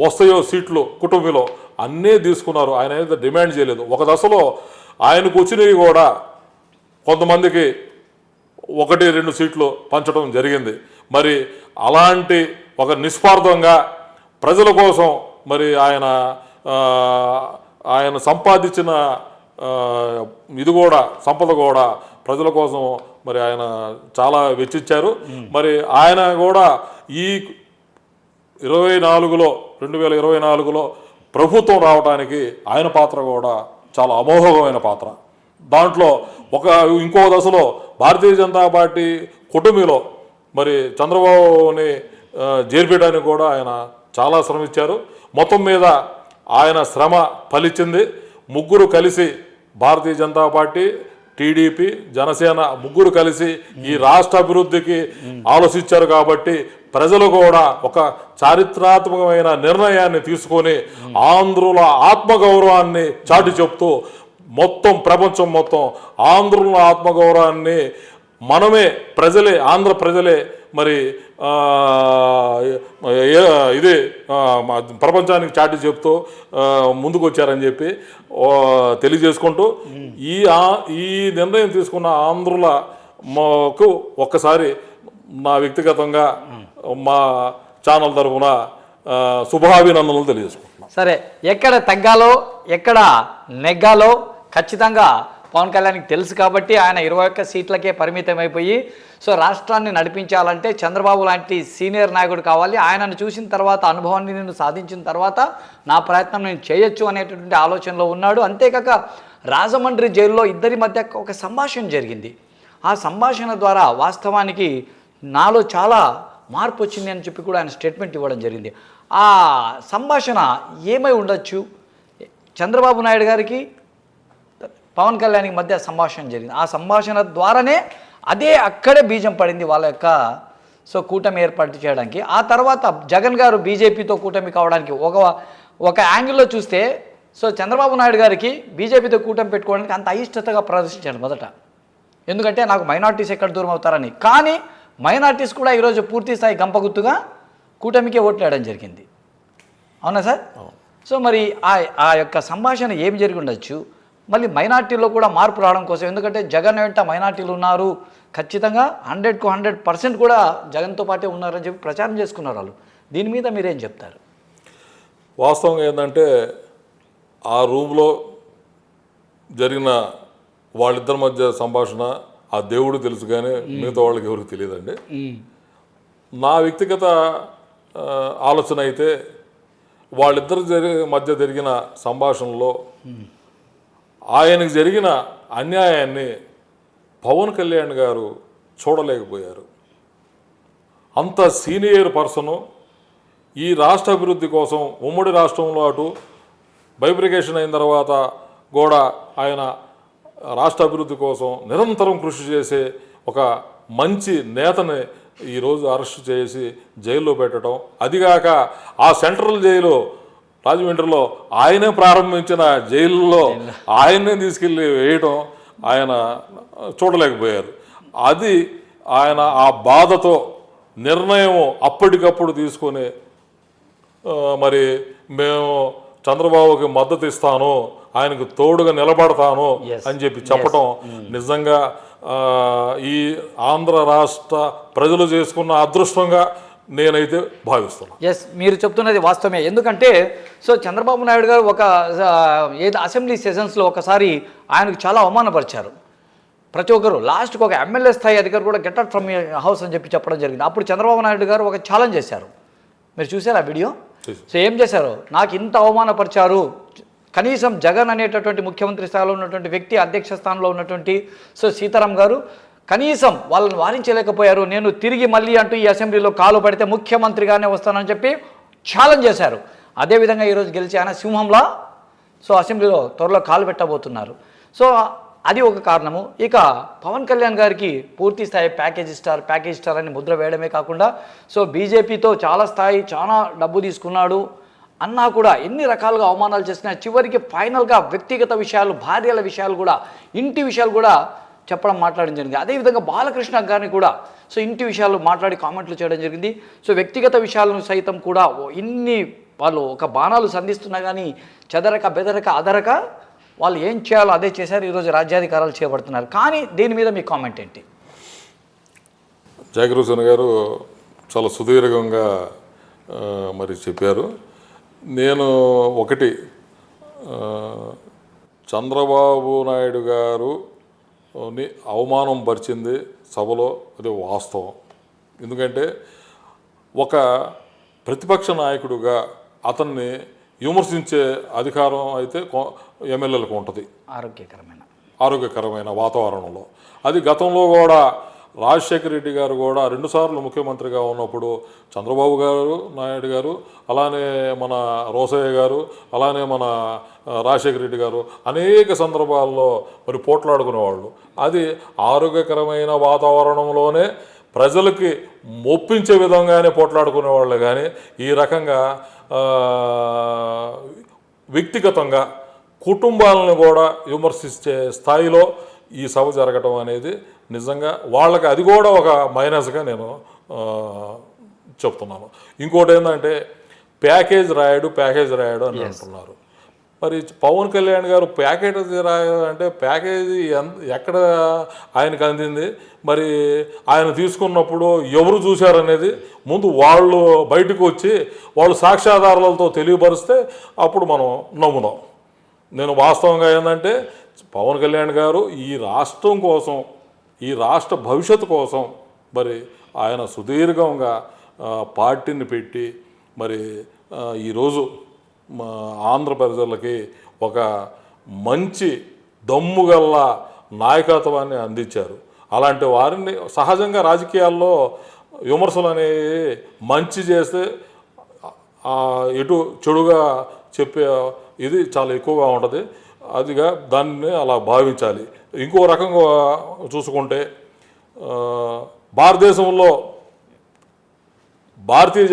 వస్తాయో సీట్లు కుటుంబంలో అన్నీ తీసుకున్నారు. ఆయన అయితే డిమాండ్ చేయలేదు. ఒక దశలో ఆయనకు వచ్చినవి కూడా కొంతమందికి 1-2 సీట్లు పంచడం జరిగింది. మరి అలాంటి ఒక నిస్వార్థంగా ప్రజల కోసం మరి ఆయన సంపాదించిన ఇది కూడా సంపద కూడా ప్రజల కోసం మరి ఆయన చాలా వెచ్చించారు. మరి ఆయన కూడా ఈ 2024లో ప్రభుత్వం రావడానికి ఆయన పాత్ర కూడా చాలా అమోఘమైన పాత్ర. దాంట్లో ఇంకో దశలో భారతీయ జనతా పార్టీ కుటుంబంలో మరి చంద్రబాబుని చేర్పించడానికి కూడా ఆయన చాలా శ్రమించారు. మొత్తం మీద ఆయన శ్రమ ఫలించింది. ముగ్గురు కలిసి భారతీయ జనతా పార్టీ, టీడీపీ, జనసేన ముగ్గురు కలిసి ఈ రాష్ట్ర అభివృద్ధికి ఆలోచించారు. కాబట్టి ప్రజలు కూడా ఒక చారిత్రాత్మకమైన నిర్ణయాన్ని తీసుకొని ఆంధ్రుల ఆత్మగౌరవాన్ని చాటి చెప్తూ మొత్తం ప్రపంచం మొత్తం ఆంధ్రుల ఆత్మగౌరవాన్ని మనమే ప్రజలే, ఆంధ్ర ప్రజలే మరి ఇది ప్రపంచానికి చాటి చెప్తూ ముందుకు వచ్చారని చెప్పి తెలియజేసుకుంటూ ఈ నిర్ణయం తీసుకున్న ఆంధ్రులకు ఒక్కసారి నా వ్యక్తిగతంగా మా ఛానల్ తరఫున శుభాభినందనలు తెలియజేసుకుంటున్నాను. సరే, ఎక్కడ తగ్గాలో ఎక్కడ నెగ్గాలో ఖచ్చితంగా పవన్ కళ్యాణ్కి తెలుసు. కాబట్టి ఆయన 21 సీట్లకే పరిమితం అయిపోయి సో రాష్ట్రాన్ని నడిపించాలంటే చంద్రబాబు లాంటి సీనియర్ నాయకుడు కావాలి. ఆయనను చూసిన తర్వాత, అనుభవాన్ని నేను సాధించిన తర్వాత నా ప్రయత్నం నేను చేయొచ్చు అనేటటువంటి ఆలోచనలో ఉన్నాడు. అంతేకాక రాజమండ్రి జైల్లో ఇద్దరి మధ్య ఒక సంభాషణ జరిగింది. ఆ సంభాషణ ద్వారా వాస్తవానికి నాలో చాలా మార్పు వచ్చింది అని చెప్పి కూడా ఆయన స్టేట్మెంట్ ఇవ్వడం జరిగింది. ఆ సంభాషణ ఏమై ఉండొచ్చు? చంద్రబాబు నాయుడు గారికి పవన్ కళ్యాణ్కి మధ్య సంభాషణ జరిగింది. ఆ సంభాషణ ద్వారానే అక్కడే బీజం పడింది వాళ్ళ యొక్క కూటమి ఏర్పాటు చేయడానికి. ఆ తర్వాత జగన్ గారు బీజేపీతో కూటమి కావడానికి ఒక యాంగిల్లో చూస్తే చంద్రబాబు నాయుడు గారికి బీజేపీతో కూటమి పెట్టుకోవడానికి అంత అయిష్టతగా ప్రదర్శించాడు మొదట. ఎందుకంటే నాకు మైనార్టీస్ ఎక్కడ దూరం అవుతారని. కానీ మైనార్టీస్ కూడా ఈరోజు పూర్తి స్థాయి గంపగుత్తుగా కూటమికే ఓట్లు వేయడం జరిగింది. అవునా సార్? మరి ఆ యొక్క సంభాషణ ఏమి జరిగి ఉండొచ్చు? మళ్ళీ మైనార్టీలో కూడా మార్పు రావడం కోసం, ఎందుకంటే జగన్ వెంట మైనార్టీలు ఉన్నారు, ఖచ్చితంగా 100కు 100% కూడా జగన్తో పాటే ఉన్నారని చెప్పి ప్రచారం చేసుకున్నారు వాళ్ళు. దీని మీద మీరేం చెప్తారు? వాస్తవంగా ఏంటంటే ఆ రూమ్లో జరిగిన వాళ్ళిద్దరి మధ్య సంభాషణ ఆ దేవుడు తెలుసు, కానీ మిగతా వాళ్ళకి ఎవరికి తెలియదండి. నా వ్యక్తిగత ఆలోచన అయితే వాళ్ళిద్దరి మధ్య జరిగిన సంభాషణలో ఆయనకు జరిగిన అన్యాయాన్ని పవన్ కళ్యాణ్ గారు చూడలేకపోయారు. అంత సీనియర్ పర్సను ఈ రాష్ట్ర అభివృద్ధి కోసం ఉమ్మడి రాష్ట్రంలో అటు బైబ్రికేషన్ అయిన తర్వాత కూడా ఆయన రాష్ట్ర అభివృద్ధి కోసం నిరంతరం కృషి చేసే ఒక మంచి నేతని ఈరోజు అరెస్ట్ చేసి జైల్లో పెట్టడం, అదిగాక ఆ సెంట్రల్ జైలు రాజమండ్రిలో ఆయనే ప్రారంభించిన జైల్లో ఆయన్నే తీసుకెళ్ళి వేయడం ఆయన చూడలేకపోయారు. అది ఆయన ఆ బాధతో నిర్ణయం అప్పటికప్పుడు తీసుకొని మరి మేము చంద్రబాబుకి మద్దతు ఇస్తాను, ఆయనకు తోడుగా నిలబడతాను అని చెప్పి చెప్పటం నిజంగా ఈ ఆంధ్ర రాష్ట్ర ప్రజలు చేసుకున్న అదృష్టంగా నేనైతే భావిస్తున్నాను. ఎస్, మీరు చెప్తున్నది వాస్తవమే. ఎందుకంటే చంద్రబాబు నాయుడు గారు అసెంబ్లీ సెషన్స్లో ఒకసారి ఆయనకు చాలా అవమానపరిచారు. ప్రతి ఒక్కరు లాస్ట్కి ఒక ఎమ్మెల్యే స్థాయి అధికారి కూడా గెట్ అవుట్ ఫ్రమ్ హౌస్ అని చెప్పడం జరిగింది. అప్పుడు చంద్రబాబు నాయుడు గారు ఒక ఛాలెంజ్ చేశారు. మీరు చూసారు ఆ వీడియో? ఏం చేశారు? నాకు ఇంత అవమానపరిచారు, కనీసం జగన్ అనేటటువంటి ముఖ్యమంత్రి స్థాయిలో ఉన్నటువంటి వ్యక్తి, అధ్యక్ష స్థానంలో ఉన్నటువంటి సీతారాం గారు కనీసం వాళ్ళని వారించలేకపోయారు. నేను తిరిగి మళ్ళీ అంటూ ఈ అసెంబ్లీలో కాలు పడితే ముఖ్యమంత్రిగానే వస్తానని చెప్పి ఛాలెంజ్ చేశారు. అదేవిధంగా ఈరోజు గెలిచి ఆయన సింహంలా సో అసెంబ్లీలో త్వరలో కాలు పెట్టబోతున్నారు. సో అది ఒక కారణము. ఇక పవన్ కళ్యాణ్ గారికి పూర్తి స్థాయి ప్యాకేజ్ స్టార్ అని ముద్ర వేయడమే కాకుండా సో బీజేపీతో చాలా డబ్బు తీసుకున్నాడు అన్నా కూడా ఎన్ని రకాలుగా అవమానాలు చేసినా చివరికి ఫైనల్గా వ్యక్తిగత విషయాలు, భార్యల విషయాలు కూడా, ఇంటి విషయాలు కూడా మాట్లాడడం జరిగింది. అదేవిధంగా బాలకృష్ణ గారిని కూడా సో ఇంటి విషయాలు మాట్లాడి కామెంట్లు చేయడం జరిగింది. సో వ్యక్తిగత విషయాలను సైతం కూడా ఇన్ని వాళ్ళు ఒక బాణాలు సంధిస్తున్నా కానీ బెదరక అదరక వాళ్ళు ఏం చేయాలో అదే చేశారు. ఈరోజు రాజ్యాధికారాలు చేపడుతున్నారు. కానీ దీని మీద మీ కామెంట్ ఏంటి? జాకిర్ హుసేన్ గారు చాలా సుదీర్ఘంగా మరి చెప్పారు. నేను ఒకటి, చంద్రబాబు నాయుడు గారుని అవమానం పరిచింది సభలో, అది వాస్తవం. ఎందుకంటే ఒక ప్రతిపక్ష నాయకుడుగా అతన్ని విమర్శించే అధికారం అయితే ఎమ్మెల్యేలకు ఉంటుంది, ఆరోగ్యకరమైన వాతావరణంలో. అది గతంలో కూడా రాజశేఖర రెడ్డి గారు కూడా 2 సార్లు ముఖ్యమంత్రిగా ఉన్నప్పుడు చంద్రబాబు నాయుడు గారు, అలానే మన రోసయ్య గారు, అలానే మన రాజశేఖర రెడ్డి గారు అనేక సందర్భాల్లో మరి పోట్లాడుకునేవాళ్ళు. అది ఆరోగ్యకరమైన వాతావరణంలోనే ప్రజలకి మొప్పించే విధంగానే పోట్లాడుకునేవాళ్ళు. కానీ ఈ రకంగా వ్యక్తిగతంగా కుటుంబాలను కూడా విమర్శించే స్థాయిలో ఈ సభ జరగటం అనేది నిజంగా వాళ్ళకి అది కూడా ఒక మైనస్గా నేను చెప్తున్నాను. ఇంకోటి ఏంటంటే ప్యాకేజ్ రాయడు అని అంటున్నారు. మరి పవన్ కళ్యాణ్ గారు ప్యాకేజ్ రాయాలంటే ప్యాకేజీ ఎక్కడ ఆయనకు అందింది, మరి ఆయన తీసుకున్నప్పుడు ఎవరు చూశారనేది ముందు వాళ్ళు బయటకు వచ్చి వాళ్ళు సాక్ష్యాధారాలతో తెలియపరిస్తే అప్పుడు మనం నమ్ముదాం. నేను వాస్తవంగా ఏంటంటే పవన్ కళ్యాణ్ గారు ఈ రాష్ట్రం కోసం, ఈ రాష్ట్ర భవిష్యత్తు కోసం మరి ఆయన సుదీర్ఘంగా పార్టీని పెట్టి మరి ఈరోజు ఆంధ్ర ప్రజలకి ఒక మంచి దమ్ముగల్ల నాయకత్వాన్ని అందించారు. అలాంటి వారిని సహజంగా రాజకీయాల్లో విమర్శలు అనేవి మంచి చేస్తే ఎటు చెడుగా చెప్పే ఇది చాలా ఎక్కువగా ఉంటుంది. అదిగా దాన్ని అలా భావించాలి. ఇంకో రకంగా చూసుకుంటే భారతదేశంలో భారతీయ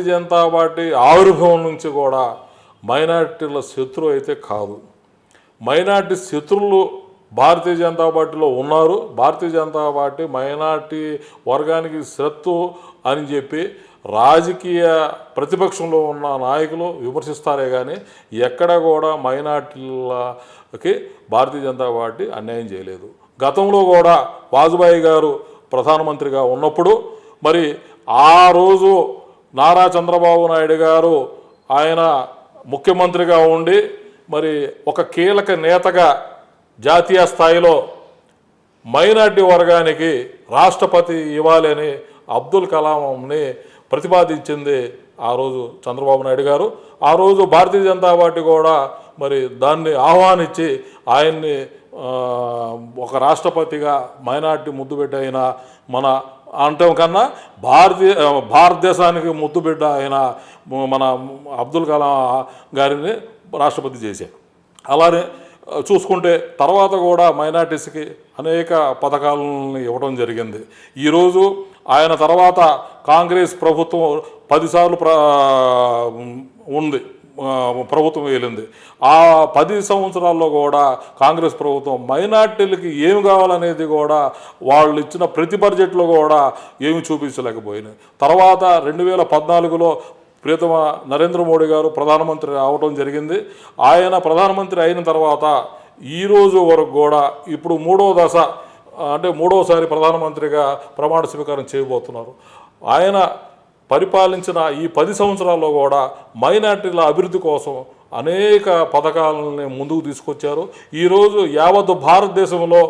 జనతా పార్టీ ఆవిర్భావం నుంచి కూడా మైనార్టీల శత్రువు అయితే కాదు. మైనార్టీ శత్రువులు భారతీయ జనతా పార్టీలో ఉన్నారు. భారతీయ జనతా పార్టీ మైనార్టీ వర్గానికి శత్రువు అని చెప్పి రాజకీయ ప్రతిపక్షంలో ఉన్న నాయకులు విమర్శిస్తారే కానీ ఎక్కడ కూడా మైనార్టీలకి భారతీయ జనతా పార్టీ అన్యాయం చేయలేదు. గతంలో కూడా వాజ్పేయి గారు ప్రధానమంత్రిగా ఉన్నప్పుడు మరి ఆ రోజు నారా చంద్రబాబు నాయుడు గారు ఆయన ముఖ్యమంత్రిగా ఉండి మరి ఒక కీలక నేతగా జాతీయ స్థాయిలో మైనార్టీ వర్గానికి రాష్ట్రపతి ఇవ్వాలని అబ్దుల్ కలాంని ప్రతిపాదించింది ఆ రోజు చంద్రబాబు నాయుడు గారు. ఆ రోజు భారతీయ జనతా పార్టీ కూడా మరి దాన్ని ఆహ్వానించి ఆయన్ని ఒక రాష్ట్రపతిగా మైనార్టీ ముద్దుబిడ్డ అయిన మన అంటే కన్నా భారతదేశానికి ముద్దుబిడ్డ అయిన మన అబ్దుల్ కలాం గారిని రాష్ట్రపతి చేశారు. అలానే చూసుకుంటే తర్వాత కూడా మైనార్టీస్కి అనేక పథకాలను ఇవ్వడం జరిగింది. ఈరోజు ఆయన తర్వాత కాంగ్రెస్ ప్రభుత్వం 10 సార్లు ఉంది, ప్రభుత్వం వెళ్ళింది. ఆ 10 సంవత్సరాల్లో కూడా కాంగ్రెస్ ప్రభుత్వం మైనార్టీలకి ఏమి కావాలనేది కూడా వాళ్ళు ఇచ్చిన ప్రతి బడ్జెట్లో కూడా ఏమి చూపించలేకపోయినాయి. తర్వాత 2014లో ప్రియతమ నరేంద్ర మోడీ గారు ప్రధానమంత్రి అవడం జరిగింది. ఆయన ప్రధానమంత్రి అయిన తర్వాత ఈరోజు వరకు కూడా ఇప్పుడు 3వ దశ అంటే 3వసారి ప్రధానమంత్రిగా ప్రమాణ స్వీకారం చేయబోతున్నారు. ఆయన పరిపాలించిన ఈ 10 సంవత్సరాల్లో కూడా మైనార్టీల అభివృద్ధి కోసం అనేక పథకాలని ముందుకు తీసుకొచ్చారు. ఈరోజు యావత్ భారతదేశంలో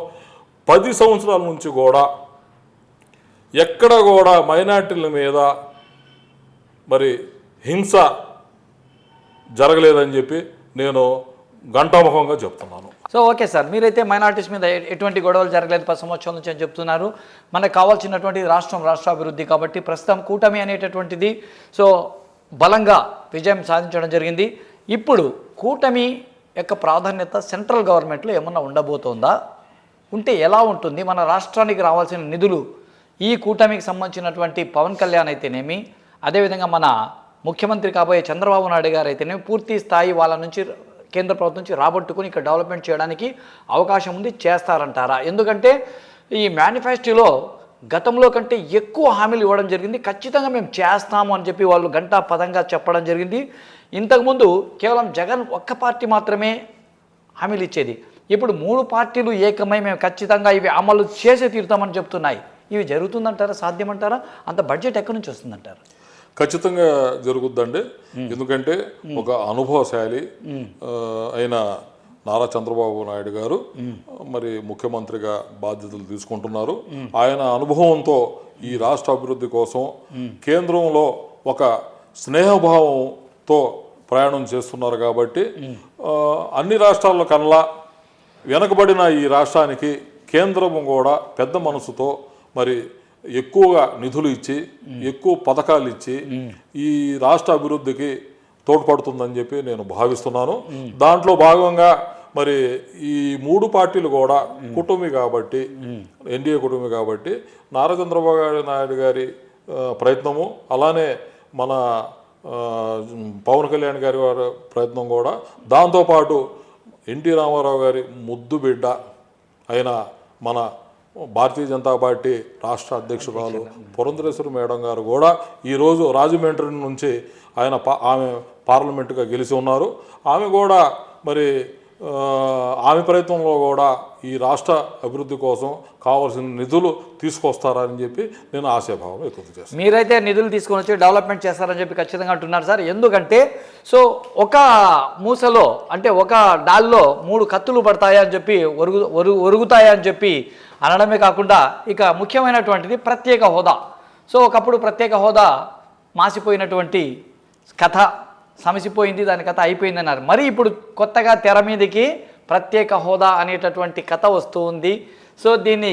10 సంవత్సరాల నుంచి కూడా ఎక్కడ కూడా మైనార్టీల మీద మరి హింస జరగలేదని చెప్పి నేను ఘంటాముఖంగా చెప్తున్నాను. సో ఓకే సార్, మీరైతే మైనార్టీస్ మీద ఎటువంటి గొడవలు జరగలేదు 10 సంవత్సరాల నుంచి అని చెప్తున్నారు. మనకు కావాల్సినటువంటి రాష్ట్రాభివృద్ధి కాబట్టి ప్రస్తుతం కూటమి అనేటటువంటిది సో బలంగా విజయం సాధించడం జరిగింది. ఇప్పుడు కూటమి యొక్క ప్రాధాన్యత సెంట్రల్ గవర్నమెంట్లో ఏమన్నా ఉండబోతోందా? ఉంటే ఎలా ఉంటుంది? మన రాష్ట్రానికి రావాల్సిన నిధులు ఈ కూటమికి సంబంధించినటువంటి పవన్ కళ్యాణ్ అయితేనేమి, అదేవిధంగా మన ముఖ్యమంత్రి కాబోయే చంద్రబాబు నాయుడు గారు అయితేనేమి పూర్తి స్థాయి వాళ్ళ నుంచి కేంద్ర ప్రభుత్వం నుంచి రాబట్టుకుని ఇక్కడ డెవలప్మెంట్ చేయడానికి అవకాశం ఉంది, చేస్తారంటారా? ఎందుకంటే ఈ మేనిఫెస్టోలో గతంలో కంటే ఎక్కువ హామీలు ఇవ్వడం జరిగింది. ఖచ్చితంగా మేము చేస్తాము అని చెప్పి వాళ్ళు గంటా పదంగా చెప్పడం జరిగింది. ఇంతకుముందు కేవలం జగన్ ఒక్క పార్టీ మాత్రమే హామీలు ఇచ్చేది. ఇప్పుడు 3 పార్టీలు ఏకమై మేము ఖచ్చితంగా ఇవి అమలు చేసే తీరుతామని చెప్తున్నాయి. ఇవి జరుగుతుందంటారా? సాధ్యమంటారా? అంత బడ్జెట్ ఎక్కడి నుంచి వస్తుందంటారా? ఖచ్చితంగా జరుగుద్దండి. ఎందుకంటే ఒక అనుభవశాలి అయిన నారా చంద్రబాబు నాయుడు గారు మరి ముఖ్యమంత్రిగా బాధ్యతలు తీసుకుంటున్నారు. ఆయన అనుభవంతో ఈ రాష్ట్ర అభివృద్ధి కోసం కేంద్రంలో ఒక స్నేహభావంతో ప్రయాణం చేస్తున్నారు కాబట్టి అన్ని రాష్ట్రాల్లో కన్నా వెనకబడిన ఈ రాష్ట్రానికి కేంద్రం కూడా పెద్ద మనసుతో మరి ఎక్కువగా నిధులు ఇచ్చి ఎక్కువ పథకాలు ఇచ్చి ఈ రాష్ట్ర అభివృద్ధికి తోడ్పడుతుందని చెప్పి నేను భావిస్తున్నాను. దాంట్లో భాగంగా మరి ఈ 3 పార్టీలు కూడా కుటుంబీ కాబట్టి, ఎన్డీఏ కుటుంబీ కాబట్టి నారా చంద్రబాబు నాయుడు గారి ప్రయత్నము, అలానే మన పవన్ కళ్యాణ్ గారి ప్రయత్నం కూడా, దాంతోపాటు ఎన్టీ రామారావు గారి ముద్దు బిడ్డ అయిన మన భారతీయ జనతా పార్టీ రాష్ట్ర అధ్యక్షురాలు పురంధరేశ్వరి మేడం గారు కూడా ఈరోజు రాజమండ్రి నుంచి ఆమె పార్లమెంటుగా గెలిచి ఉన్నారు. ఆమె కూడా మరి ఆమె ప్రయత్నంలో కూడా ఈ రాష్ట్ర అభివృద్ధి కోసం కావాల్సిన నిధులు తీసుకొస్తారని చెప్పి నేను ఆశాభావం ఎక్కువ చేస్తాను. మీరైతే నిధులు తీసుకొని వచ్చి డెవలప్మెంట్ చేస్తారని చెప్పి ఖచ్చితంగా అంటున్నారు సార్. ఎందుకంటే సో ఒక మూసలో అంటే ఒక డాల్లో 3 కత్తులు పడతాయని చెప్పి ఒరుగుతాయని చెప్పి అనడమే కాకుండా ఇక ముఖ్యమైనటువంటిది ప్రత్యేక హోదా. సో ఒకప్పుడు ప్రత్యేక హోదా మాసిపోయినటువంటి కథ సమసిపోయింది, దాని కథ అయిపోయింది అన్నారు. మరి ఇప్పుడు కొత్తగా తెర మీదకి ప్రత్యేక హోదా అనేటటువంటి కథ వస్తూ ఉంది. సో దీన్ని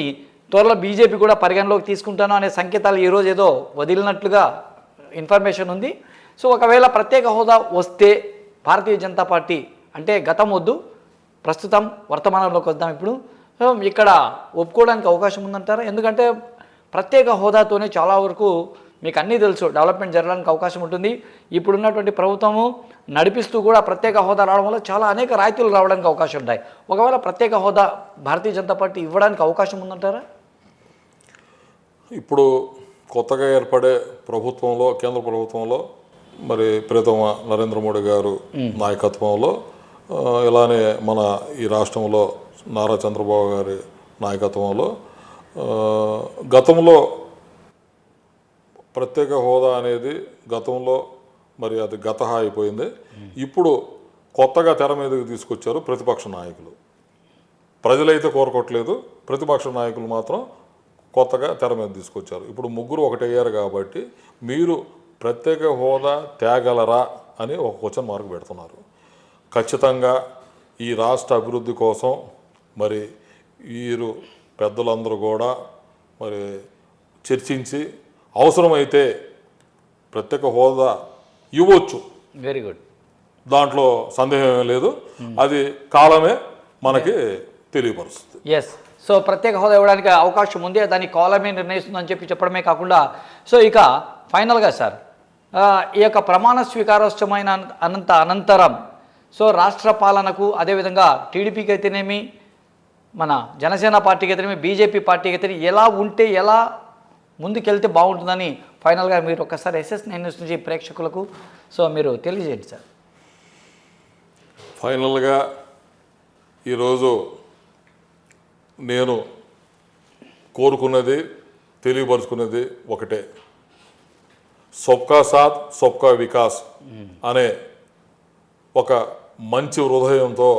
త్వరలో బీజేపీ కూడా పరిగణలోకి తీసుకుంటాను అనే సంకేతాలు ఈరోజు ఏదో వదిలినట్లుగా ఇన్ఫర్మేషన్ ఉంది. సో ఒకవేళ ప్రత్యేక హోదా వస్తే భారతీయ జనతా పార్టీ అంటే గతం వద్దు, ప్రస్తుతం వర్తమానంలోకి వద్దాం. ఇప్పుడు ఇక్కడ ఒప్పుకోవడానికి అవకాశం ఉందంటారా? ఎందుకంటే ప్రత్యేక హోదాతోనే చాలా వరకు మీకు అన్నీ తెలుసు డెవలప్మెంట్ జరగడానికి అవకాశం ఉంటుంది. ఇప్పుడున్నటువంటి ప్రభుత్వము నడిపిస్తూ కూడా ప్రత్యేక హోదా రావడం వల్ల చాలా అనేక రాయితీలు రావడానికి అవకాశం ఉంటాయి. ఒకవేళ ప్రత్యేక హోదా భారతీయ జనతా పార్టీ ఇవ్వడానికి అవకాశం ఉందంటారా? ఇప్పుడు కొత్తగా ఏర్పడే ప్రభుత్వంలో, కేంద్ర ప్రభుత్వంలో మరి ప్రియతమ నరేంద్ర మోడీ గారు నాయకత్వంలో, ఇలానే మన ఈ రాష్ట్రంలో నారా చంద్రబాబు గారి నాయకత్వంలో గతంలో ప్రత్యేక హోదా అనేది గతంలో మరి అది గతహ అయిపోయింది. ఇప్పుడు కొత్తగా తెర మీదకి తీసుకొచ్చారు ప్రతిపక్ష నాయకులు. ప్రజలైతే కోరుకోవట్లేదు, ప్రతిపక్ష నాయకులు మాత్రం కొత్తగా తెర మీద తీసుకొచ్చారు. ఇప్పుడు ముగ్గురు ఒకటయ్యారు కాబట్టి మీరు ప్రత్యేక హోదా తేగలరా అని ఒక క్వశ్చన్ మార్క్ పెడుతున్నారు. ఖచ్చితంగా ఈ రాష్ట్ర అభివృద్ధి కోసం మరి వీరు పెద్దలందరూ కూడా మరి చర్చించి అవసరమైతే ప్రత్యేక హోదా ఇవ్వచ్చు. వెరీ గుడ్, దాంట్లో సందేహం లేదు. అది కాలమే మనకి తెలియపరుస్తుంది. ఎస్, సో ప్రత్యేక హోదా ఇవ్వడానికి అవకాశం ఉంది, దాని కాలమే నిర్ణయిస్తుందని చెప్పి చెప్పడమే కాకుండా సో ఇక ఫైనల్గా సార్ ఈ యొక్క ప్రమాణ స్వీకారోత్సవమైన అనంతరం సో రాష్ట్ర పాలనకు అదేవిధంగా టీడీపీకి అయితేనేమి, మన జనసేన పార్టీకి అయితేనేమి, బీజేపీ పార్టీకి అయితేనే ఎలా ఉంటే ఎలా ముందుకెళ్తే బాగుంటుందని ఫైనల్గా మీరు ఒకసారి SS9 న్యూస్ నుంచి ప్రేక్షకులకు సో మీరు తెలియజేయండి సార్. ఫైనల్గా ఈరోజు నేను కోరుకున్నది, తెలియపరుచుకున్నది ఒకటే, సబ్కా సాత్ సబ్కా వికాస్ అనే ఒక మంచి హృదయంతో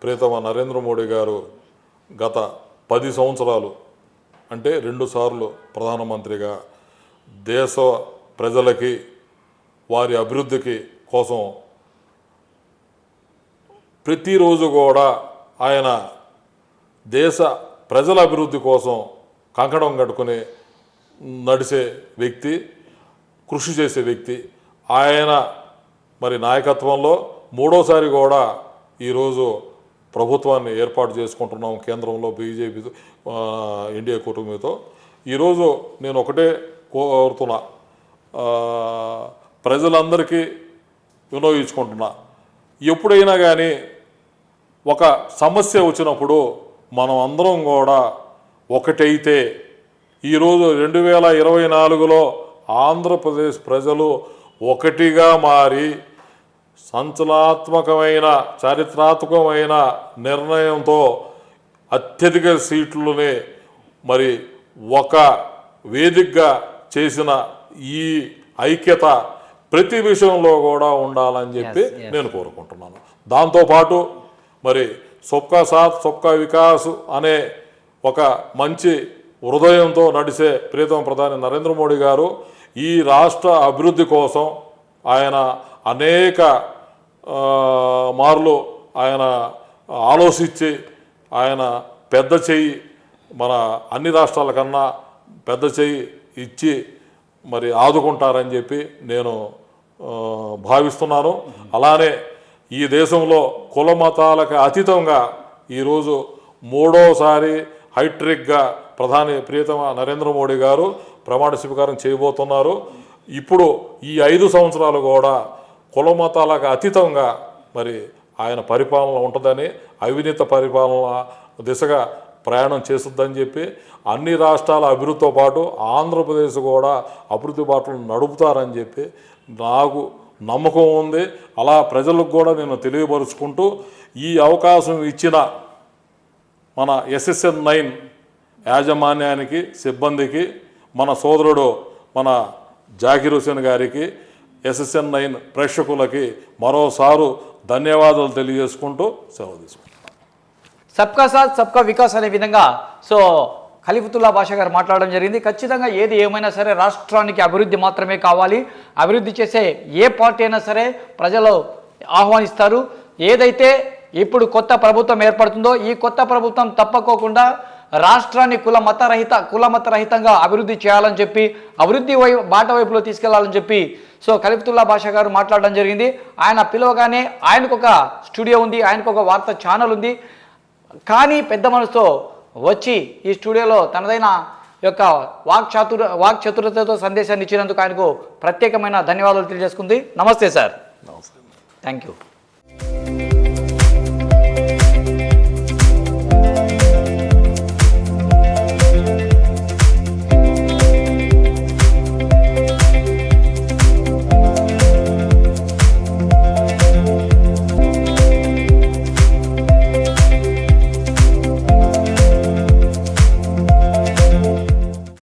ప్రియతమ నరేంద్ర మోడీ గారు గత 10 సంవత్సరాలు అంటే 2 సార్లు ప్రధానమంత్రిగా దేశ ప్రజలకి వారి అభివృద్ధికి కోసం ప్రతిరోజు కూడా ఆయన దేశ ప్రజల అభివృద్ధి కోసం కంకణం కట్టుకుని నడిచే వ్యక్తి, కృషి చేసే వ్యక్తి. ఆయన మరి నాయకత్వంలో మూడోసారి కూడా ఈరోజు ప్రభుత్వాన్ని ఏర్పాటు చేసుకుంటున్నాం కేంద్రంలో బీజేపీ ఇండియా కూటమితో. ఈరోజు నేను ఒకటే కోరుతున్నా, ప్రజలందరికీ వినియోగించుకుంటున్నా, ఎప్పుడైనా కానీ ఒక సమస్య వచ్చినప్పుడు మనం అందరం కూడా ఒకటైతే ఈరోజు 2024లో ఆంధ్రప్రదేశ్ ప్రజలు ఒకటిగా మారి సంచలనాత్మకమైన చారిత్రాత్మకమైన నిర్ణయంతో అత్యధిక సీట్లని మరి ఒక వేదికగా చేసిన ఈ ఐక్యత ప్రతి విషయంలో కూడా ఉండాలని చెప్పి నేను కోరుకుంటున్నాను. దాంతోపాటు మరి సబ్కా సాత్ సబ్కా వికాస్ అనే ఒక మంచి హృదయంతో నడిచే ప్రియతమ ప్రధాని నరేంద్ర మోడీ గారు ఈ రాష్ట్ర అభివృద్ధి కోసం ఆయన అనేక మార్లు ఆయన ఆలోచించి ఆయన పెద్ద చెయ్యి మన అన్ని రాష్ట్రాల కన్నా పెద్ద చెయ్యి ఇచ్చి మరి ఆదుకుంటారని చెప్పి నేను భావిస్తున్నాను. అలానే ఈ దేశంలో కుల మతాలకు అతీతంగా ఈరోజు మూడోసారి హైట్రిక్గా ప్రధాని ప్రియతమ నరేంద్ర మోడీ గారు ప్రమాణ స్వీకారం చేయబోతున్నారు. ఇప్పుడు ఈ 5 సంవత్సరాలు కూడా కుల మతాలకు అతీతంగా మరి ఆయన పరిపాలన ఉంటుందని, అవినీతి పరిపాలన దిశగా ప్రయాణం చేస్తుందని చెప్పి అన్ని రాష్ట్రాల అభివృద్ధితో పాటు ఆంధ్రప్రదేశ్ కూడా అభివృద్ధి బాటలు నడుపుతారని చెప్పి నాకు నమ్మకం ఉంది. అలా ప్రజలకు కూడా నేను తెలియపరుచుకుంటూ ఈ అవకాశం ఇచ్చిన మన SSN-9 యాజమాన్యానికి, సిబ్బందికి, మన సోదరుడు మన జాకీర్ హుసేన్ గారికి, SSN-9 ప్రేక్షకులకి మరోసారి ధన్యవాదాలు తెలియజేసుకుంటూ సెలవు తీసుకుంటాం. సబ్కా సాత్ సబ్కా వికాస్ అనే విధంగా సో ఖలీఫతుల్లా బాషా గారు మాట్లాడడం జరిగింది. ఖచ్చితంగా ఏది ఏమైనా సరే రాష్ట్రానికి అభివృద్ధి మాత్రమే కావాలి. అభివృద్ధి చేసే ఏ పార్టీ అయినా సరే ప్రజలు ఆహ్వానిస్తారు. ఏదైతే ఇప్పుడు కొత్త ప్రభుత్వం ఏర్పడుతుందో ఈ కొత్త ప్రభుత్వం తప్పకోకుండా రాష్ట్రాన్ని కుల మత రహితంగా అభివృద్ధి చేయాలని చెప్పి అభివృద్ధి బాట వైపులో తీసుకెళ్లాలని చెప్పి సో ఖలీఫతుల్లా బాషా గారు మాట్లాడడం జరిగింది. ఆయన పిలవగానే ఆయనకు ఒక స్టూడియో ఉంది, ఆయనకు ఒక వార్తా ఛానల్ ఉంది. కానీ పెద్ద మనసుతో వచ్చి ఈ స్టూడియోలో తనదైన యొక్క వాక్ చతురతతో సందేశాన్ని ఇచ్చినందుకు ఆయనకు ప్రత్యేకమైన ధన్యవాదాలు తెలియజేసుకుంది. నమస్తే సార్. నమస్తే. Thank you.